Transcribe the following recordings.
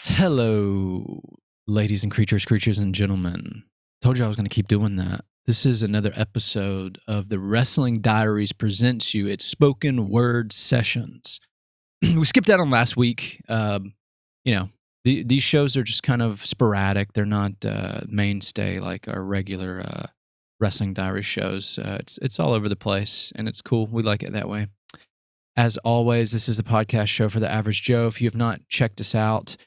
Hello, ladies and creatures and gentlemen. Told you I was going to keep doing that. This is another episode of the Wrestling Diaries presents you its spoken word sessions. We skipped out on last week. These shows are just kind of sporadic. They're not mainstay like our regular Wrestling Diaries shows. It's all over the place, and it's cool. We like it that way. As always, this is the podcast show for the average Joe. If you have not checked us out,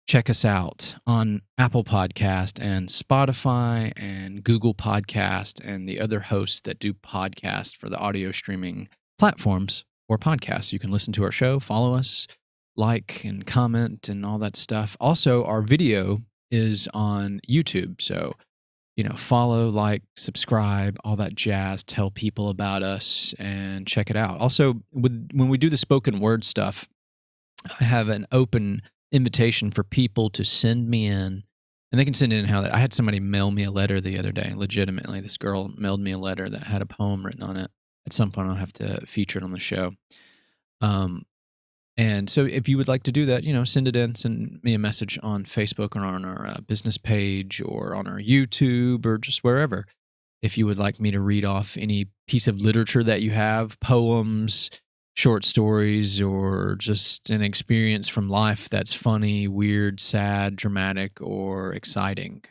check us out on Apple Podcast and Spotify and Google Podcast and the other hosts that do podcasts for the audio streaming platforms or podcasts. You can listen to our show, follow us, like and comment and all that stuff. Also, our video is on YouTube. So, follow, like, subscribe, all that jazz, tell people about us and check it out. Also, when we do the spoken word stuff, I have an open invitation for people to send me in, and they can send in I had somebody mail me a letter the other day. Legitimately, this girl mailed me a letter that had a poem written on it. At some point, I'll have to feature it on the show. And so if you would like to do that, send it in, send me a message on Facebook or on our business page or on our YouTube or just wherever. If you would like me to read off any piece of literature that you have, poems, short stories, or just an experience from life that's funny, weird, sad, dramatic, or exciting.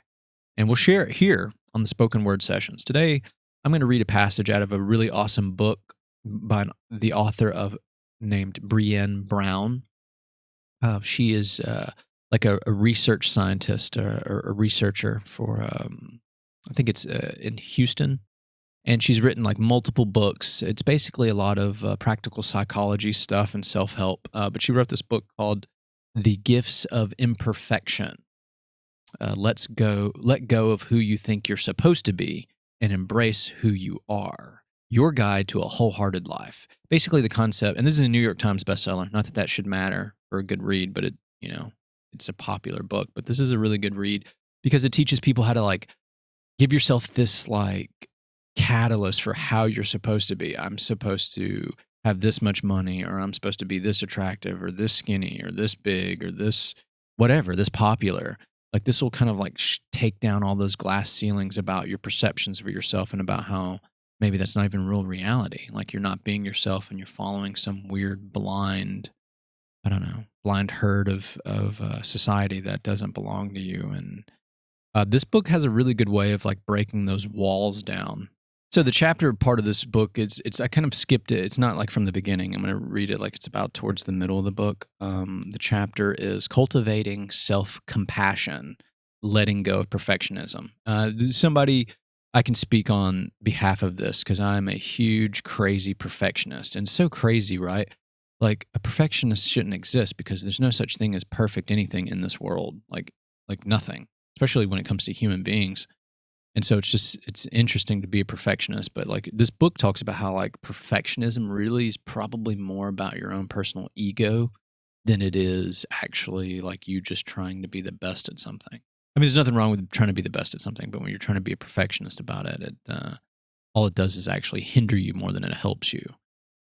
And we'll share it here on the Spoken Word Sessions. Today, I'm going to read a passage out of a really awesome book by the author named Brené Brown. She is like a research scientist or a researcher for, I think it's in Houston. And she's written like multiple books. It's basically a lot of practical psychology stuff and self-help. But she wrote this book called The Gifts of Imperfection. Let go of who you think you're supposed to be and embrace who you are. Your guide to a wholehearted life. Basically the concept, and this is a New York Times bestseller. Not that should matter for a good read, but it's a popular book. But this is a really good read because it teaches people how to like give yourself this like catalyst for how you're supposed to be. I'm supposed to have this much money, or I'm supposed to be this attractive or this skinny or this big or this whatever, this popular. Like this will kind of like take down all those glass ceilings about your perceptions of yourself and about how maybe that's not even real reality. Like you're not being yourself and you're following some weird blind herd of society that doesn't belong to you. And this book has a really good way of like breaking those walls down. So the chapter part of this book I kind of skipped it. It's not like from the beginning. I'm going to read it like it's about towards the middle of the book. The chapter is Cultivating Self-Compassion, Letting Go of Perfectionism. Somebody I can speak on behalf of this because I'm a huge, crazy perfectionist. And so crazy, right? Like a perfectionist shouldn't exist because there's no such thing as perfect anything in this world. Like nothing, especially when it comes to human beings. And so it's interesting to be a perfectionist, but like this book talks about how like perfectionism really is probably more about your own personal ego than it is actually like you just trying to be the best at something. I mean, there's nothing wrong with trying to be the best at something, but when you're trying to be a perfectionist about it, all it does is actually hinder you more than it helps you.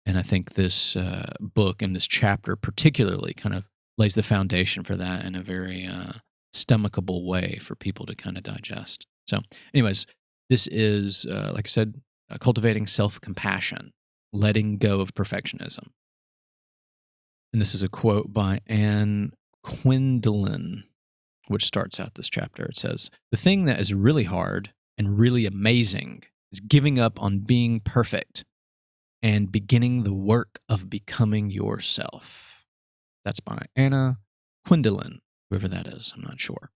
And I think this book and this chapter particularly kind of lays the foundation for that in a very stomachable way for people to kind of digest. So anyways, this is, like I said, Cultivating Self-Compassion, Letting Go of Perfectionism. And this is a quote by Anne Quindlen, which starts out this chapter. It says, "The thing that is really hard and really amazing is giving up on being perfect and beginning the work of becoming yourself." That's by Anna Quindlen, whoever that is, I'm not sure.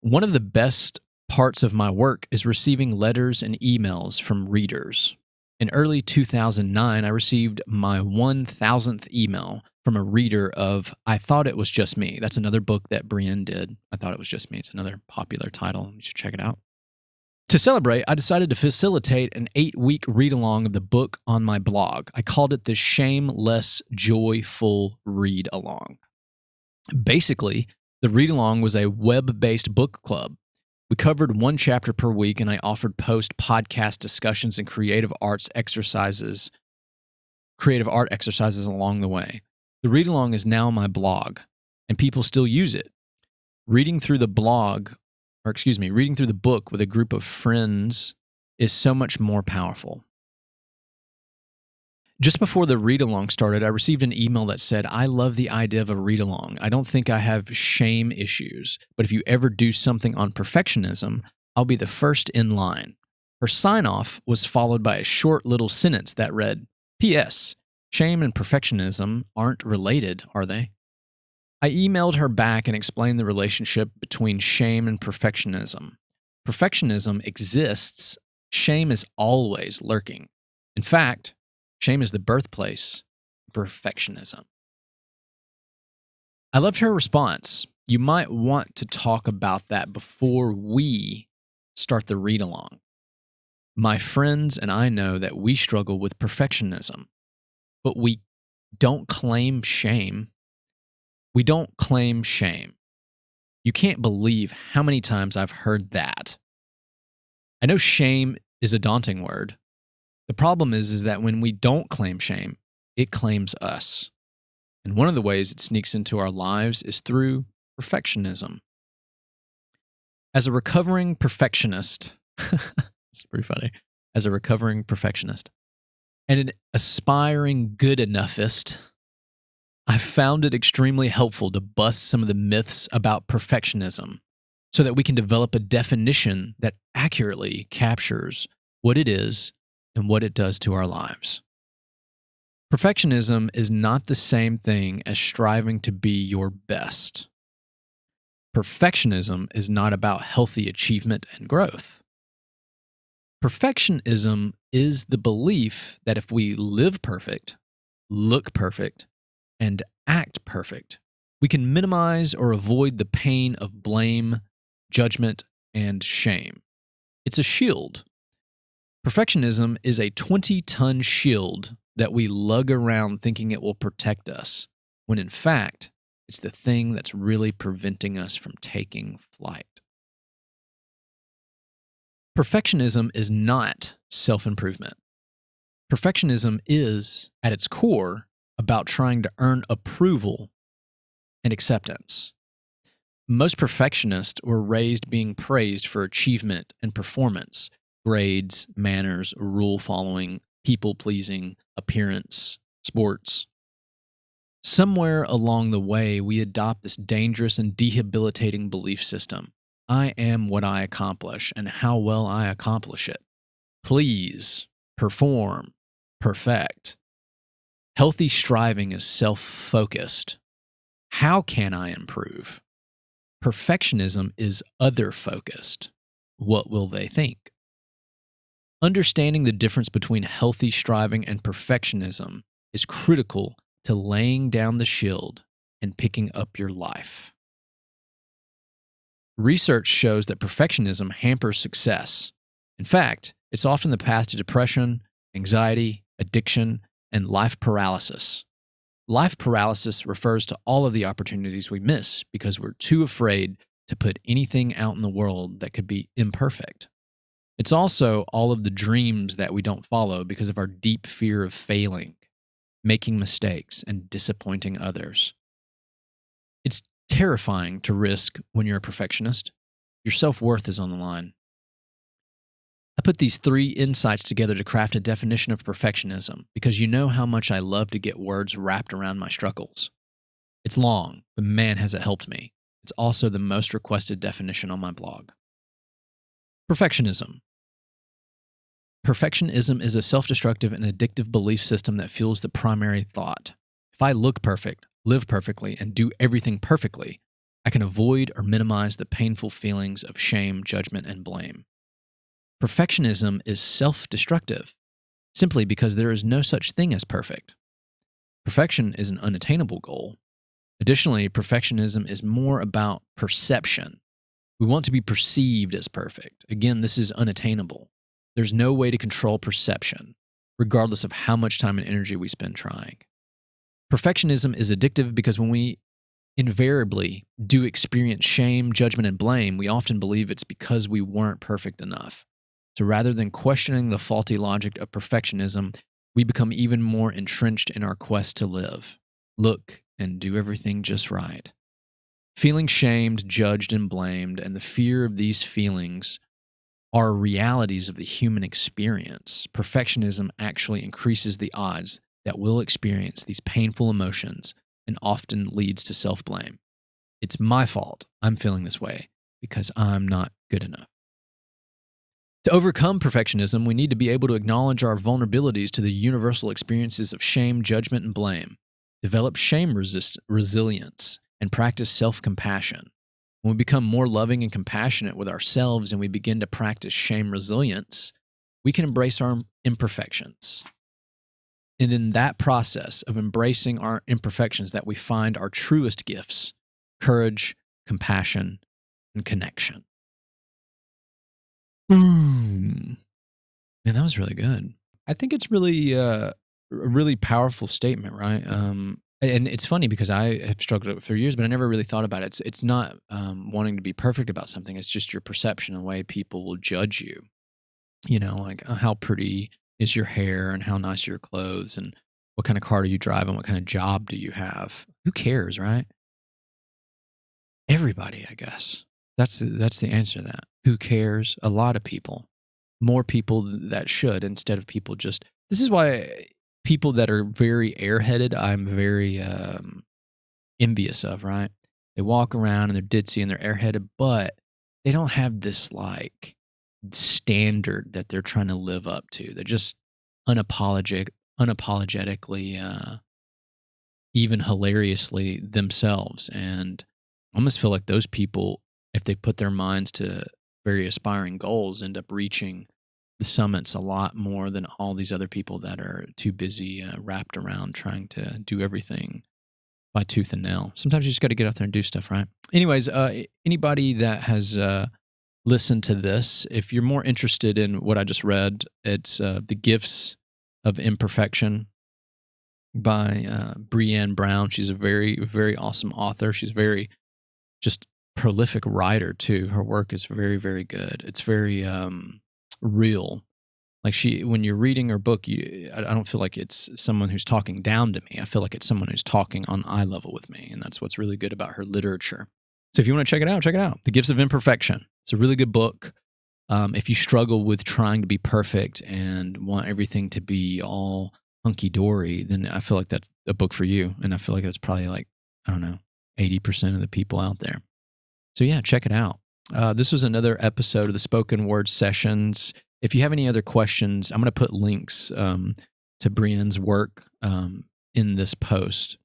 One of the best parts of my work is receiving letters and emails from readers. In early 2009, I received my 1,000th email from a reader of I Thought It Was Just Me. That's another book that Brienne did. I Thought It Was Just Me. It's another popular title. You should check it out. To celebrate, I decided to facilitate an 8-week read-along of the book on my blog. I called it the Shameless Joyful Read-Along. Basically, the read-along was a web-based book club. We covered one chapter per week, and I offered podcast discussions and creative art exercises along the way. The read-along is now my blog. and people still use it. Reading through the book with a group of friends is so much more powerful. Just before the read-along started, I received an email that said, "I love the idea of a read-along. I don't think I have shame issues, but if you ever do something on perfectionism, I'll be the first in line." Her sign-off was followed by a short little sentence that read, "P.S. Shame and perfectionism aren't related, are they?" I emailed her back and explained the relationship between shame and perfectionism. Perfectionism exists. Shame is always lurking. In fact, shame is the birthplace of perfectionism. I loved her response. You might want to talk about that before we start the read-along. My friends and I know that we struggle with perfectionism, but we don't claim shame. We don't claim shame. You can't believe how many times I've heard that. I know shame is a daunting word. The problem is that when we don't claim shame, it claims us. And one of the ways it sneaks into our lives is through perfectionism. As a recovering perfectionist, it's pretty funny, as a recovering perfectionist and an aspiring good enoughiст, I've found it extremely helpful to bust some of the myths about perfectionism so that we can develop a definition that accurately captures what it is and what it does to our lives. Perfectionism is not the same thing as striving to be your best. Perfectionism is not about healthy achievement and growth. Perfectionism is the belief that if we live perfect, look perfect, and act perfect, we can minimize or avoid the pain of blame, judgment, and shame. It's a shield. Perfectionism is a 20-ton shield that we lug around thinking it will protect us, when in fact, it's the thing that's really preventing us from taking flight. Perfectionism is not self-improvement. Perfectionism is, at its core, about trying to earn approval and acceptance. Most perfectionists were raised being praised for achievement and performance, grades, manners, rule following, people pleasing, appearance, sports. Somewhere along the way, we adopt this dangerous and debilitating belief system. I am what I accomplish and how well I accomplish it. Please, perform, perfect. Healthy striving is self-focused. How can I improve? Perfectionism is other-focused. What will they think? Understanding the difference between healthy striving and perfectionism is critical to laying down the shield and picking up your life. Research shows that perfectionism hampers success. In fact, it's often the path to depression, anxiety, addiction, and life paralysis. Life paralysis refers to all of the opportunities we miss because we're too afraid to put anything out in the world that could be imperfect. It's also all of the dreams that we don't follow because of our deep fear of failing, making mistakes, and disappointing others. It's terrifying to risk when you're a perfectionist. Your self-worth is on the line. I put these 3 insights together to craft a definition of perfectionism because you know how much I love to get words wrapped around my struggles. It's long, but man, has it helped me. It's also the most requested definition on my blog. Perfectionism. Perfectionism is a self-destructive and addictive belief system that fuels the primary thought. If I look perfect, live perfectly, and do everything perfectly, I can avoid or minimize the painful feelings of shame, judgment, and blame. Perfectionism is self-destructive, simply because there is no such thing as perfect. Perfection is an unattainable goal. Additionally, perfectionism is more about perception. We want to be perceived as perfect. Again, this is unattainable. There's no way to control perception, regardless of how much time and energy we spend trying. Perfectionism is addictive because when we invariably do experience shame, judgment, and blame, we often believe it's because we weren't perfect enough. So rather than questioning the faulty logic of perfectionism, we become even more entrenched in our quest to live, look, and do everything just right. Feeling shamed, judged, and blamed, and the fear of these feelings are realities of the human experience. Perfectionism actually increases the odds that we'll experience these painful emotions and often leads to self-blame. It's my fault I'm feeling this way because I'm not good enough. To overcome perfectionism, we need to be able to acknowledge our vulnerabilities to the universal experiences of shame, judgment, and blame, develop shame resilience, and practice self-compassion. When we become more loving and compassionate with ourselves and we begin to practice shame resilience, we can embrace our imperfections. And in that process of embracing our imperfections that we find our truest gifts: courage, compassion, and connection. Boom. Man, that was really good. I think it's really a really powerful statement, right? And it's funny because I have struggled with it for years, but I never really thought about it. It's not wanting to be perfect about something. It's just your perception and the way people will judge you. You know, like how pretty is your hair and how nice are your clothes and what kind of car do you drive and what kind of job do you have? Who cares, right? Everybody, I guess. That's the answer to that. Who cares? A lot of people. More people that should, instead of people just... This is why people that are very airheaded, I'm very envious of, right? They walk around and they're ditzy and they're airheaded, but they don't have this like standard that they're trying to live up to. They're just unapologetically, even hilariously themselves. And I almost feel like those people, if they put their minds to very aspiring goals, end up reaching the summits a lot more than all these other people that are too busy wrapped around trying to do everything by tooth and nail. Sometimes you just got to get out there and do stuff, right? Anyways, anybody that has listened to this, if you're more interested in what I just read, it's The Gifts of Imperfection by Brené Brown. She's a very, very awesome author. She's very just prolific writer too. Her work is very, very good. It's very real. Like when you're reading her book, I don't feel like it's someone who's talking down to me. I feel like it's someone who's talking on eye level with me, and that's what's really good about her literature. So if you want to check it out, check it out. The Gifts of Imperfection. It's a really good book. If you struggle with trying to be perfect and want everything to be all hunky-dory, then I feel like that's a book for you. And I feel like that's probably like, I don't know, 80% of the people out there. So yeah, check it out. This was another episode of the Spoken Word Sessions. If you have any other questions, I'm going to put links to Brienne's work in this post.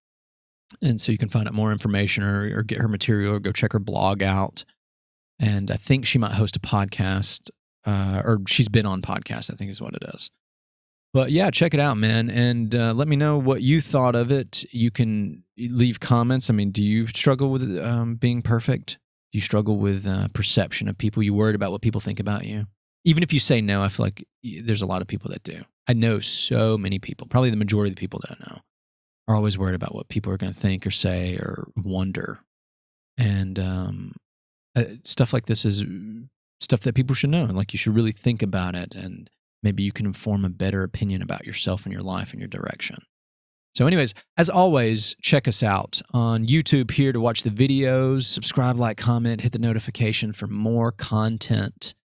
And so you can find out more information or get her material or go check her blog out. And I think she might host a podcast, or she's been on podcasts, I think is what it is. But yeah, check it out, man. And let me know what you thought of it. You can leave comments. I mean, do you struggle with being perfect? Do you struggle with perception of people? You worried about what people think about you? Even if you say no, I feel like there's a lot of people that do. I know so many people, probably the majority of the people that I know, are always worried about what people are going to think or say or wonder. And stuff like this is stuff that people should know. And like you should really think about it, and maybe you can form a better opinion about yourself and your life and your direction. So anyways, as always, check us out on YouTube here to watch the videos. Subscribe, like, comment, hit the notification for more content.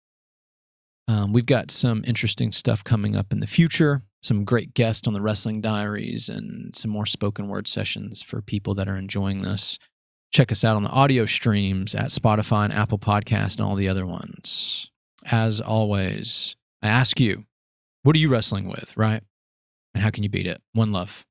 We've got some interesting stuff coming up in the future, some great guests on the Wrestling Diaries, and some more spoken word sessions for people that are enjoying this. Check us out on the audio streams at Spotify and Apple Podcasts and all the other ones. As always, I ask you, what are you wrestling with, right? And how can you beat it? One love.